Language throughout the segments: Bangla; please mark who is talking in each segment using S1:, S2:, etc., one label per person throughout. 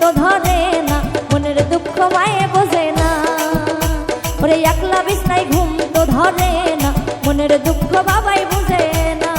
S1: তো ধরে না, মনের দুঃখ মায়ে বোঝে না। ওরে একলা বিছনায় ঘুম তো ধরে না, মনের দুঃখ বাবাই বুঝে না।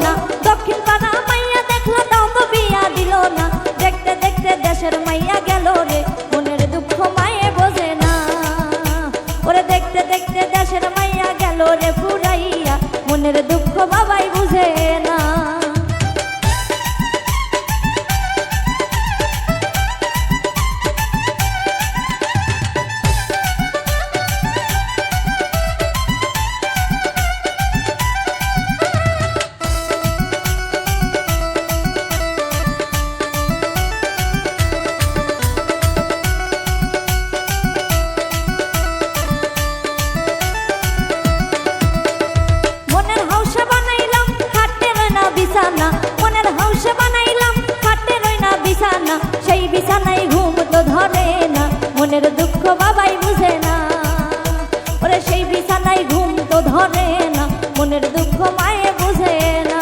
S1: না দক্ষিণ পাড়া মাইয়া দেখলো তাও তো বিয়া দিল না। দেখতে দেখতে দেশের মাইয়া গেল রে, মনের দুঃখ মায়ে বোঝে না। ওরে দেখতে দেখতে দেশের মাইয়া গেল রে ফুরাইয়া, মনের দুঃখ বাবাই বুঝে না। মনের হাউসে বানাইলাম খাটে রই না বিছানা, সেই বিছানায় ঘুম তো ধরে না, মনের দুঃখ বাবাই বুঝে না। ওরে সেই বিছানায় ঘুম তো ধরে না, মনের দুঃখ মায়ে বুঝে না।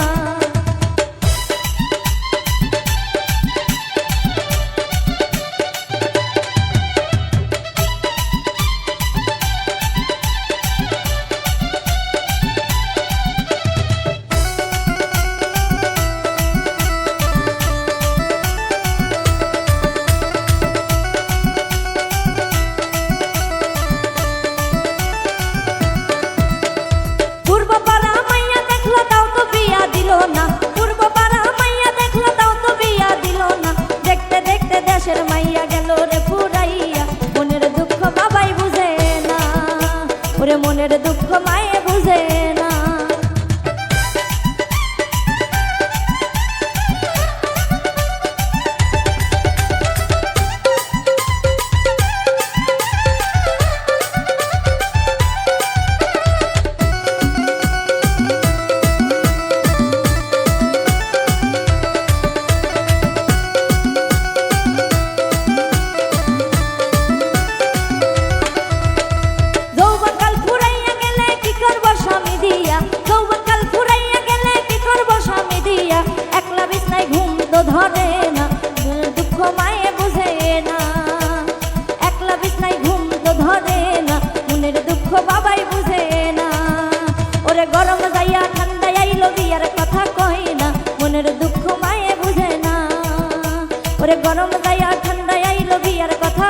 S1: পূর্ব পাড়া মাইয়া দেখলো তাও তো বিয়া দিল না, পূর্ব পাড়া মাইয়া দেখলো তাও তো বিয়া দিল না। দেখতে দেখতে দেশের মাইয়া গেল রে ফুরাইয়া, মনের দুঃখ বাবাই বুঝে না। ওরে মনের দুঃখ মায়ে বুঝে না। একলা বিছনায় ঘুম তো ধরে না, দুঃখ মায়ে বুঝে না। একলা বিছনায় ঘুম তো ধরে না, মনের দুঃখ বাবাই বুঝে না। ওরে গরম যাইয়া ঠান্ডা আইলো বিয়ার কথা কই না, মনের দুঃখ মায়ে বুঝে না। ওরে গরম যাইয়া ঠান্ডা আইলো বিয়ার কথা